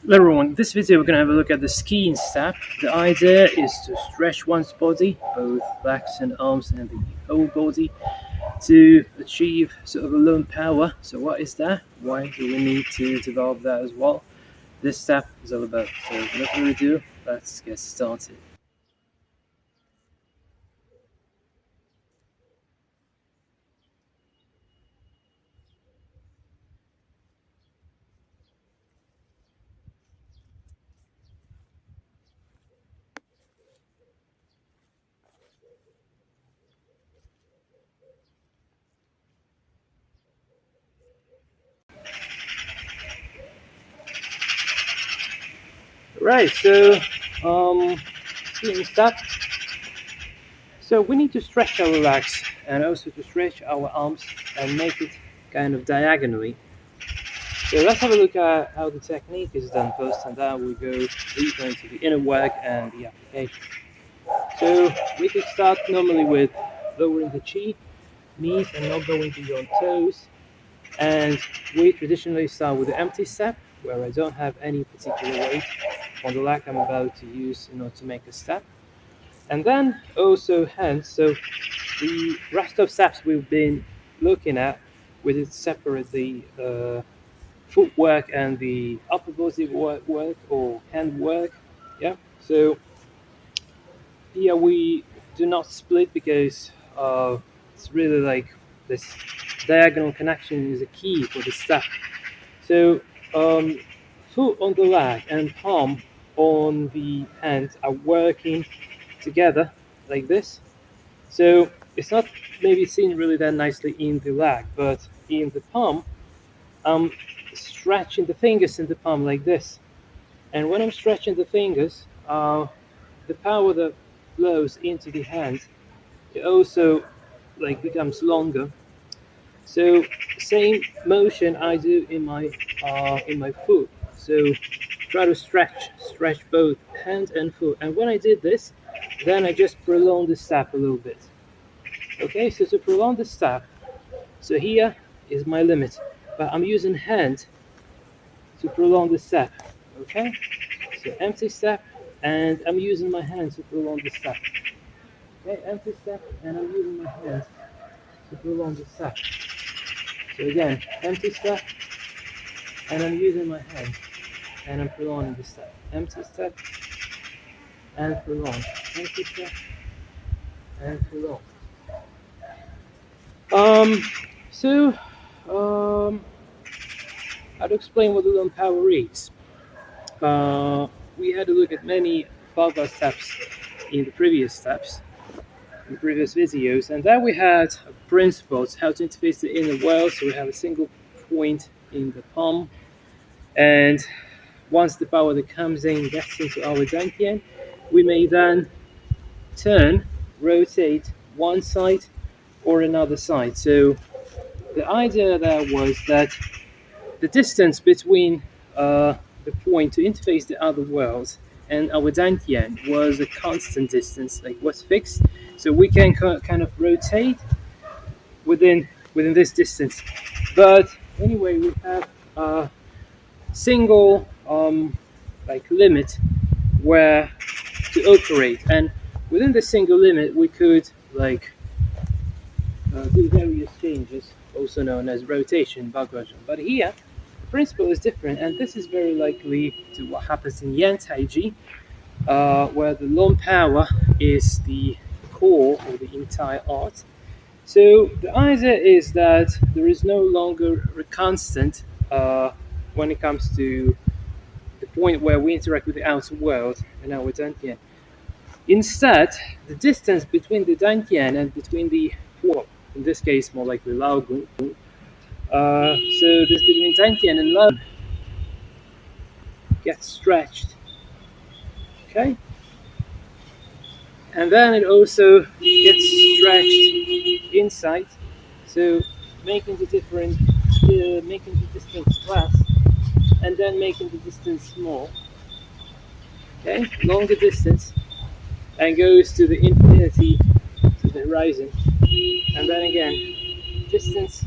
Hello everyone, in this video we're going to have a look at the skiing step. The idea is to stretch one's body, both legs and arms and the whole body, to achieve sort of a lung power. So what is that? Why do we need to develop that as well? This step is all about. So without further ado, let's get started. Right, so skiing step. So we need to stretch our legs and also to stretch our arms and make it kind of diagonally. So let's have a look at how the technique is done first, and then we go deeper into the inner work and the application. So we could start normally with lowering the chi, knees and not going beyond toes. And we traditionally start with the empty step, where I don't have any particular weight on the leg I'm about to use in order to make a step. And then also hands. So the rest of steps we've been looking at, we did separate the footwork and the upper body work or hand work. Yeah. So here we do not split because it's really like this diagonal connection is a key for the step. So um, foot on the leg and palm on the hand are working together like this. So it's not maybe seen really that nicely in the leg, but in the palm, I'm stretching the fingers in the palm like this. And when I'm stretching the fingers, the power that flows into the hand, it also like becomes longer. So same motion I do in my foot. So try to stretch both hand and foot. And when I did this, then I just prolong the step a little bit. Okay, so to prolong the step, so here is my limit, but I'm using hand to prolong the step. Okay, so empty step, and I'm using my hand to prolong the step. Okay, empty step, and I'm using my hand to prolong the step. So again, empty step, and I'm using my hand, and I'm prolonging the step. Empty step, and prolong. Empty step, and prolong. Um, so, um, how to explain what the lung power is? We had to look at many Bhagavad steps in the previous steps, in the previous videos, and then we had principles how to interface the inner world. So we have a single point in the palm, and once the power that comes in gets into our dantian, we may then turn, rotate one side or another side. So the idea there was that the distance between the point to interface the other world and our dantian was a constant distance, like was fixed. So we can kind of rotate within this distance. But anyway, we have a single like limit where to operate, and within the single limit, we could like do various changes, also known as rotation, Bhagavad. But here, the principle is different, and this is very likely to what happens in Yan Taiji, where the long power is the core or the entire art. So the idea is that there is no longer a constant when it comes to the point where we interact with the outer world and our dantian. Instead, the distance between the dantian and between the, well, in this case, more likely Laogun, so this between dantian and Laogun gets stretched, okay? And then it also gets stretched inside, so making the different, making the distance less, and then making the distance small, okay? Longer distance, and goes to the infinity, to the horizon, and then again, distance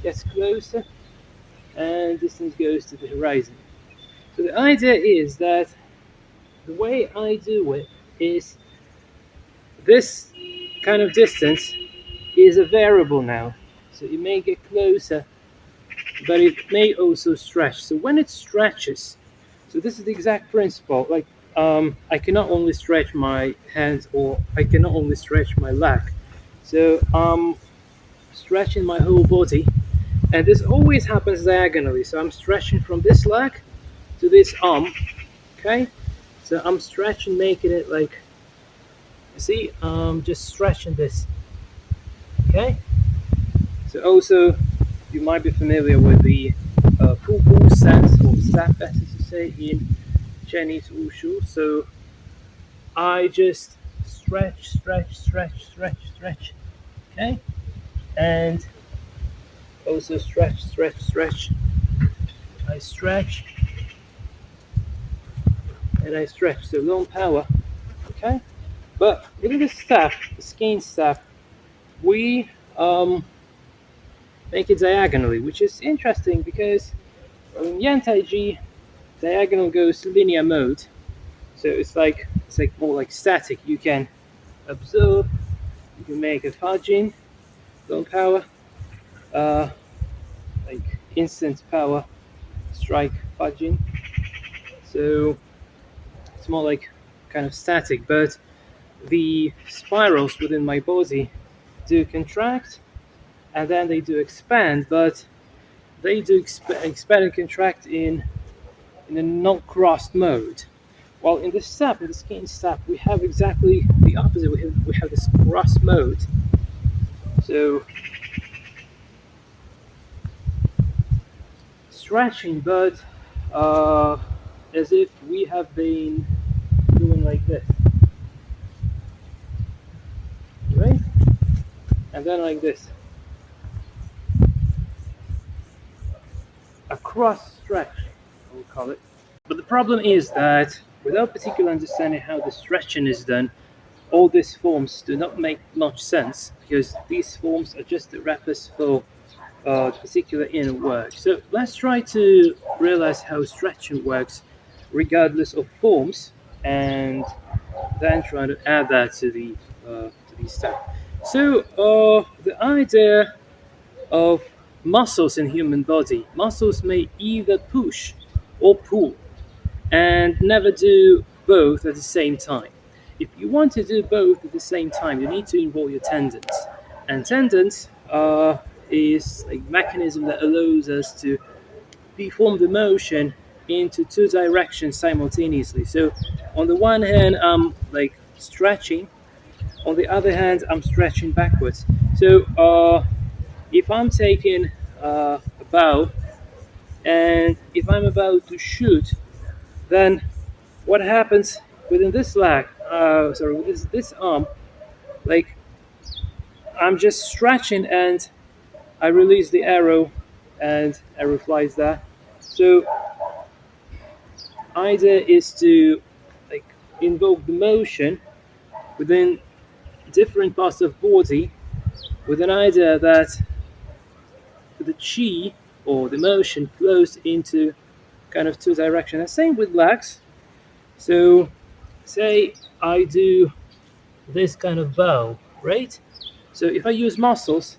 gets closer, and distance goes to the horizon. So the idea is that the way I do it is this kind of distance is a variable now. So it may get closer, but it may also stretch. So when it stretches, so this is the exact principle. Like I cannot only stretch my hands or I cannot only stretch my leg. So stretching my whole body, and this always happens diagonally. So I'm stretching from this leg to this arm. Okay, so I'm stretching, making it like, you see, just stretching this. Okay, so also you might be familiar with the Pu stance or step, as to say in Chinese wushu. So I just stretch, stretch, stretch, stretch, stretch. Okay, and also stretch, stretch, stretch. I stretch and I stretch. So long power. Okay, but within the step, the skiing step, we make it diagonally, which is interesting because in Yan Tai Ji, diagonal goes to linear mode. So it's like more like static. You can absorb, you can make a fudging, long power, uh, like instant power, strike fudging. So it's more like kind of static, but the spirals within my body do contract and then they do expand, but they do expand and contract in a non-crossed mode. While in the step, in the skiing step, we have exactly the opposite. We have this cross mode. So stretching, but uh, as if we have been doing like this, right? And then like this, a cross stretch, we'll call it. But the problem is that without particular understanding how the stretching is done, all these forms do not make much sense because these forms are just the wrappers for particular inner work. So let's try to realize how stretching works regardless of forms and then try to add that to the stuff. So the idea of muscles in human body, muscles may either push or pull and never do both at the same time. If you want to do both at the same time, you need to involve your tendons. And tendons is a mechanism that allows us to perform the motion into two directions simultaneously. So on the one hand, I'm like stretching. On the other hand, I'm stretching backwards. So if I'm taking a bow and if I'm about to shoot, then what happens within this leg, sorry, this arm, like I'm just stretching and I release the arrow and arrow flies there. So idea is to like invoke the motion within different parts of body with an idea that the chi or the motion flows into kind of two directions. And same with legs. So say I do this kind of bow, right? So if I use muscles,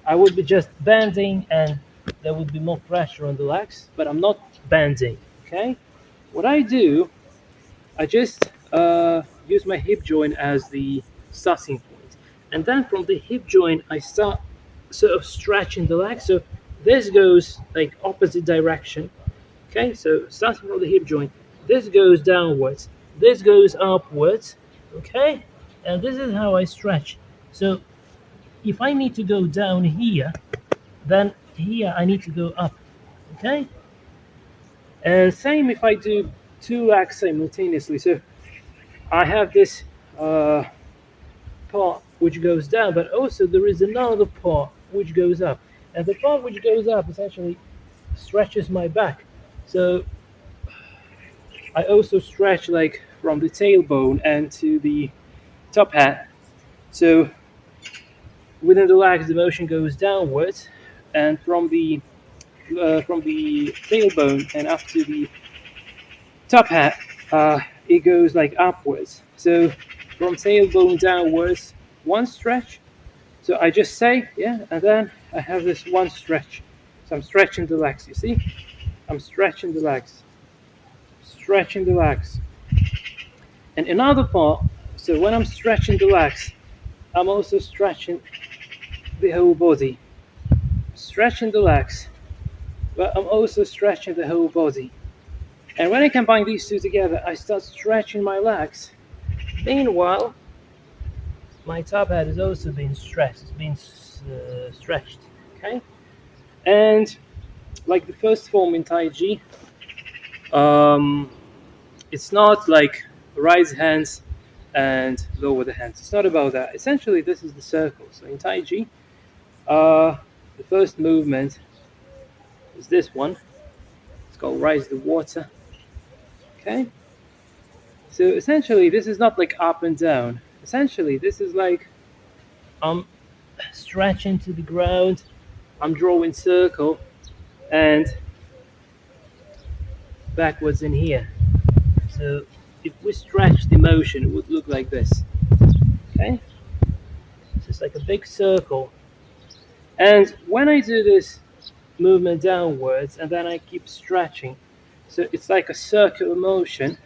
I would be just bending and there would be more pressure on the legs, but I'm not bending, okay? What I do, I just use my hip joint as the starting point. And then from the hip joint, I start sort of stretching the legs. So this goes like opposite direction, okay? So starting from the hip joint, this goes downwards, this goes upwards, okay? And this is how I stretch. So if I need to go down here, then here I need to go up, okay? And same if I do two legs simultaneously. So I have this uh, part which goes down, but also there is another part which goes up. And the part which goes up essentially stretches my back. So I also stretch like from the tailbone and to the top hat. So within the legs, the motion goes downwards, and from the tailbone and up to the top hat, it goes like upwards. So from tailbone downwards, one stretch. So I just say, yeah, and then I have this one stretch. So I'm stretching the legs, you see? I'm stretching the legs, stretching the legs. And another part, so when I'm stretching the legs, I'm also stretching the whole body. Stretching the legs, but I'm also stretching the whole body. And when I combine these two together, I start stretching my legs. Meanwhile, my top head is also being stretched. It's being stretched. Okay, and like the first form in Tai Chi, um, it's not like raise hands and lower the hands. It's not about that. Essentially, this is the circle. So in Tai Chi, the first movement is this one. It's called Rise the Water. Okay, so essentially, this is not like up and down. Essentially, this is like I'm stretching to the ground. I'm drawing circle and backwards in here. So if we stretch the motion, it would look like this. Okay, so it's like a big circle. And when I do this movement downwards, and then I keep stretching, so it's like a circular motion.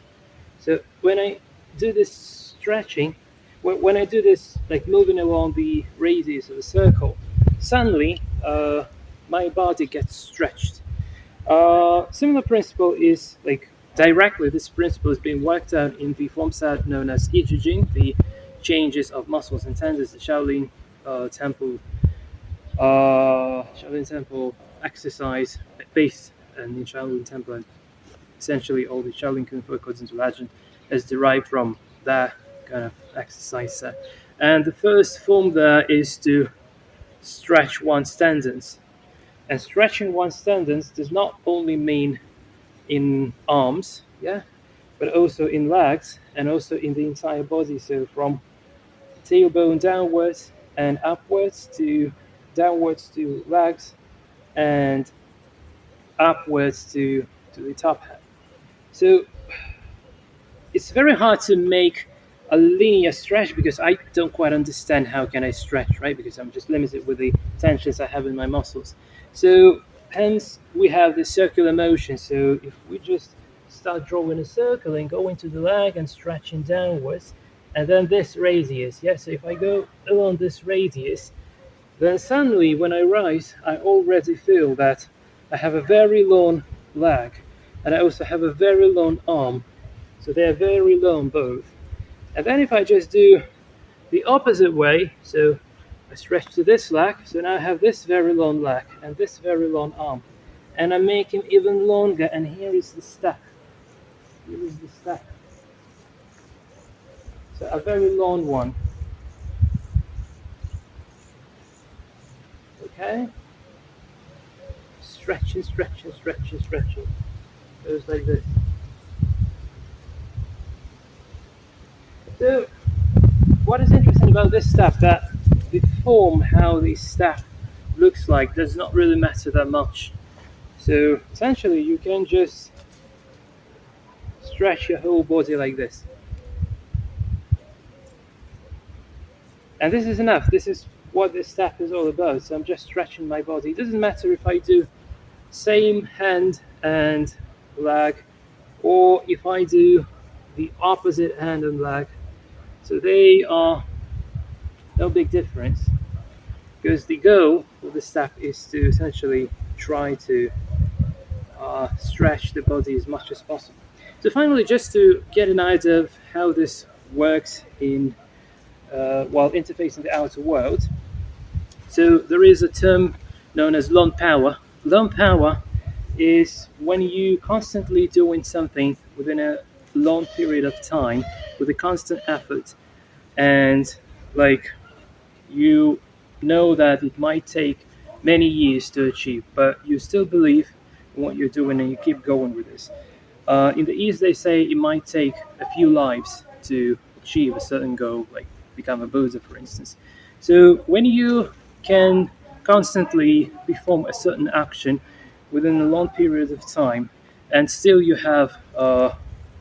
So when I do this stretching, when I do this like moving along the radius of the circle, suddenly my body gets stretched. Similar principle is like directly. This principle is being worked out in the form set known as Qigong, the changes of muscles and tendons, the Temple, Shaolin Temple exercise based and in Shaolin Temple, and essentially all the Shaolin Kung Fu according to legend is derived from that kind of exercise set. And the first form there is to stretch one's tendons. And stretching one's tendons does not only mean in arms, yeah, but also in legs and also in the entire body. So from tailbone downwards and upwards to downwards to legs and upwards to the top head. So it's very hard to make a linear stretch because I don't quite understand how can I stretch, right? Because I'm just limited with the tensions I have in my muscles. So hence we have the circular motion. So if we just start drawing a circle and go into the leg and stretching downwards, and then this radius, yeah. So if I go along this radius, then suddenly when I rise, I already feel that I have a very long leg, and I also have a very long arm. So they're very long both. And then if I just do the opposite way, so I stretch to this leg, so now I have this very long leg and this very long arm. And I make him even longer, and here is the step. Here is the step. So a very long one. Okay? Stretching, stretching, stretching, stretching. Goes like this. So what is interesting about this step, that the form, how the step looks like, does not really matter that much. So essentially you can just stretch your whole body like this. And this is enough. This is what this step is all about. So I'm just stretching my body. It doesn't matter if I do same hand and leg, or if I do the opposite hand and leg. So they are no big difference, because the goal of the step is to essentially try to stretch the body as much as possible. So finally, just to get an idea of how this works in while interfacing the outer world. So there is a term known as long power. Long power is when you constantly doing something within a long period of time with a constant effort, and like you know that it might take many years to achieve, but you still believe in what you're doing and you keep going with this. In the East, they say it might take a few lives to achieve a certain goal, like become a Buddha, for instance. So when you can constantly perform a certain action within a long period of time, and still you have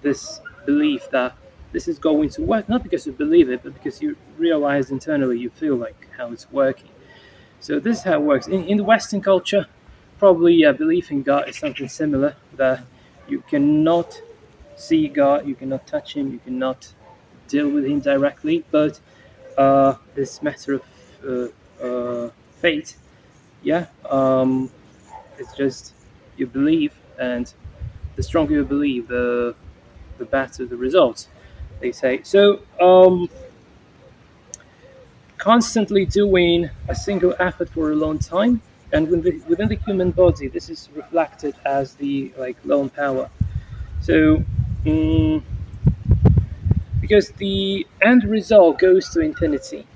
this belief that this is going to work, not because you believe it, but because you realize internally you feel like how it's working. So this is how it works. In the Western culture, probably belief in God is something similar, that you cannot see God, you cannot touch Him, you cannot deal with Him directly, but this matter of fate, yeah, it's just you believe, and the stronger you believe, the better the results, they say. So constantly doing a single effort for a long time, and within the human body, this is reflected as the like lone power. So because the end result goes to infinity.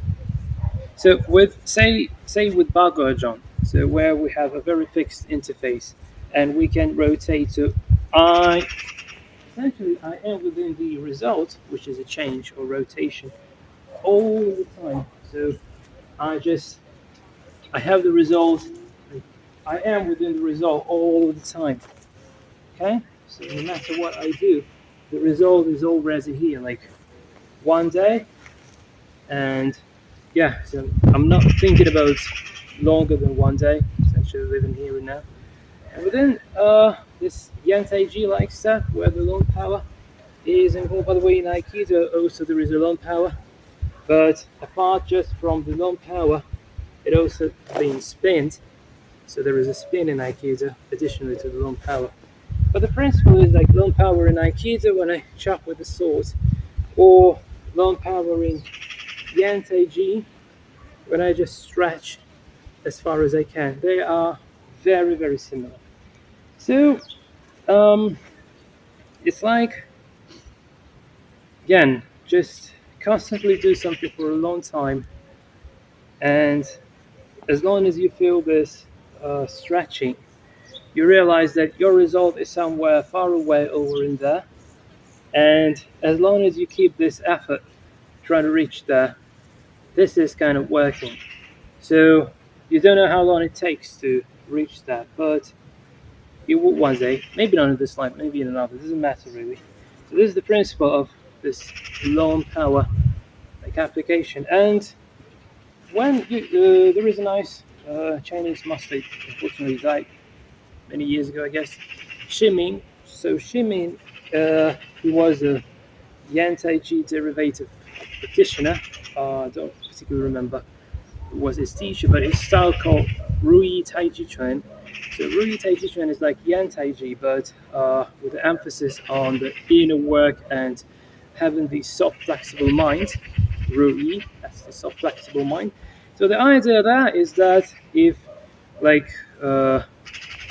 So with say with Bhagavatam, so where we have a very fixed interface, and we can rotate to I. Essentially, I am within the result, which is a change or rotation, all the time. So I just I have the result. I am within the result all the time. Okay, so no matter what I do, the result is already here. Like one day, and yeah, so I'm not thinking about longer than one day. Essentially, living here and now. And within this Yantai like stuff, where the lone power is involved. By the way, in Aikido, also there is a lone power, but apart just from the lone power, it also being spent. So there is a spin in Aikido, additionally to the lone power. But the principle is like lone power in Aikido when I chop with the sword, or lone power in Yantai when I just stretch as far as I can. They are very, very similar. So um, it's like, again, just constantly do something for a long time, and as long as you feel this stretching, you realize that your result is somewhere far away over in there. And as long as you keep this effort trying to reach there, this is kind of working. So you don't know how long it takes to reach that, but you will one day, maybe not in this life, maybe in another, it doesn't matter really. So this is the principle of this long power like application. And when there is a nice Chinese master, unfortunately died many years ago, I guess, Shi Ming. So Shi Ming, he was a Yan Tai Chi derivative practitioner. I don't particularly remember who was his teacher, but his style called Rui Tai Chi Chuan. So Rui Tai Chi Chuan is like Yan Tai Chi, but with the emphasis on the inner work and having the soft, flexible mind. Rui, that's the soft, flexible mind. So the idea of that is that if like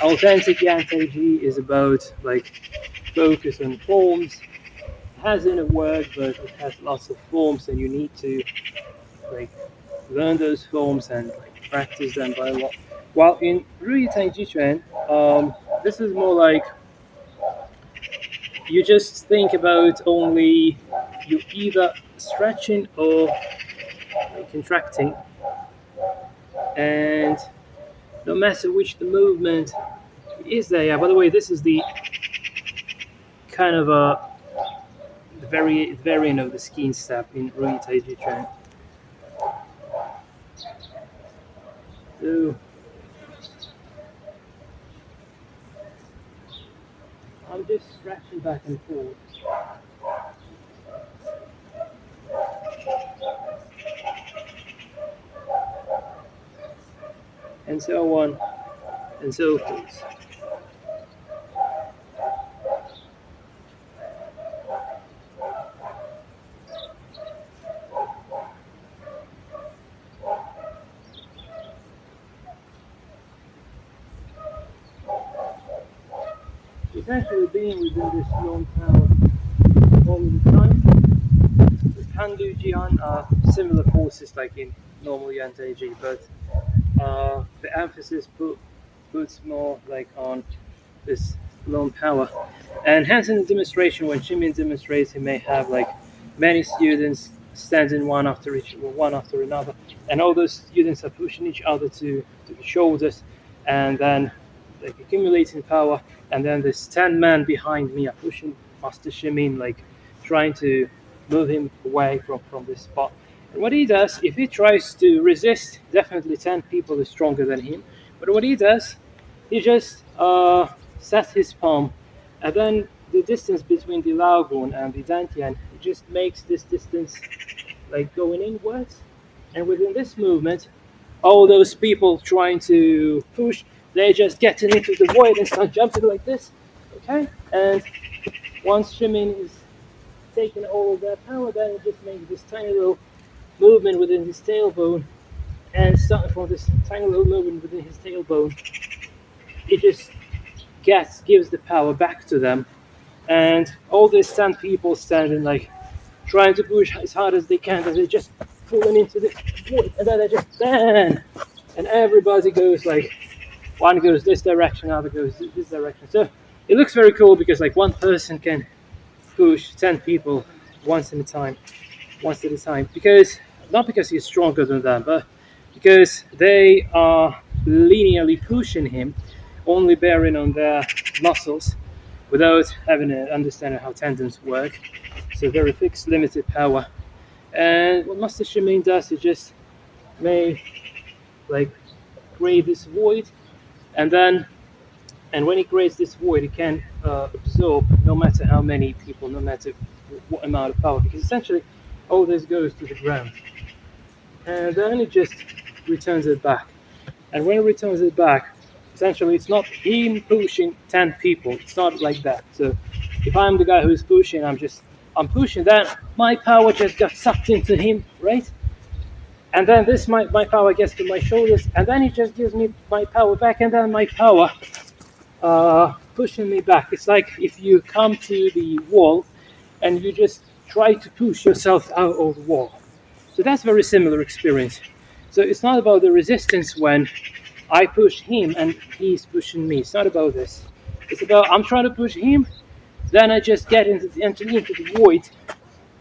authentic Yan Tai Chi is about like focus on forms, has inner work, but it has lots of forms, and you need to like learn those forms and like practice them by a lot. While in Rui Tai Chi Chuan, this is more like you just think about only you either stretching or like, contracting, and no matter which the movement is there. Yeah. By the way, this is the kind of a variant of the skiing step in Rui Tai Chi Chuan. So I'm just stretching back and forth. And so on and so forth. Essentially being within this long power all the time. The Pandu Jian are similar forces like in normal Yantai Ji, but the emphasis puts more like on this lone power. And hence in the demonstration, when Shi Ming demonstrates, he may have like many students standing one after another, and all those students are pushing each other to the shoulders, and then like accumulating power, and then this 10 men behind me are pushing Master Shi Ming, like trying to move him away from this spot. And what he does, if he tries to resist, definitely 10 people is stronger than him. But what he does, he just sets his palm, and then the distance between the Laogun and the Dantian, he just makes this distance like going inwards. And within this movement, all those people trying to push, they just get into the void and start jumping like this. Okay? And once Shi Ming is taking all of that power, then it just makes this tiny little movement within his tailbone. And starting from this tiny little movement within his tailbone, it just gives the power back to them. And all these 10 people standing like trying to push as hard as they can, and they're just pulling into the void, and then they just bang, and everybody goes like, one goes this direction, other goes this direction. So it looks very cool because like one person can push 10 people once at a time, because not because he's stronger than them, but because they are linearly pushing him, only bearing on their muscles without having an understanding how tendons work. So very fixed, limited power. And what Master Shi Ming does is just may like create this void, and then when he creates this void, it can absorb no matter how many people, no matter what amount of power, because essentially all this goes to the ground, and then it just returns it back. And when it returns it back, essentially it's not him pushing 10 people. It's not like that. So if I'm the guy who's pushing, I'm pushing, then my power just got sucked into him, right? And then my power gets to my shoulders, and then he just gives me my power back, and then my power pushing me back. It's like if you come to the wall and you just try to push yourself out of the wall. So that's a very similar experience. So it's not about the resistance when I push him and he's pushing me. It's not about this. It's about I'm trying to push him, then I just get into the void,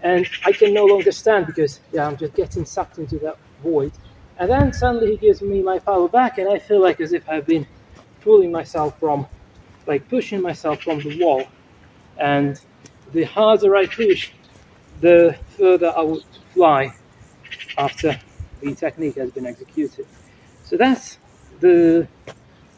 and I can no longer stand because I'm just getting sucked into that void. And then suddenly he gives me my power back, and I feel like as if I've been pulling myself from, like pushing myself from the wall. And the harder I push, the further I would fly after the technique has been executed. So that's the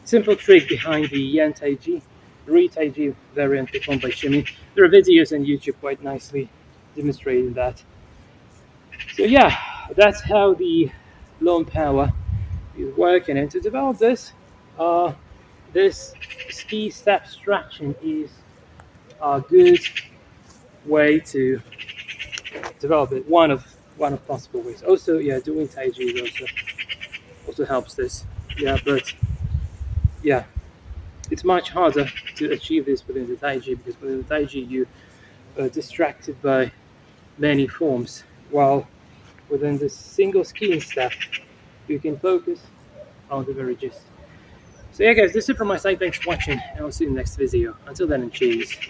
simple trick behind the Yan Taiji, Ri Taiji variant performed by Shi Ming. There are videos on YouTube quite nicely demonstrating that. So yeah, that's how the lone power is working. And to develop this, this ski step abstraction is a good way to develop it. One of possible ways. Also, doing Taiji also helps this. But it's much harder to achieve this within the Taiji, because within the Taiji you are distracted by many forms, while within this single skiing step you can focus on the very gist. So yeah guys, this is it from my side. Thanks for watching, and I'll see you in the next video. Until then, and cheers.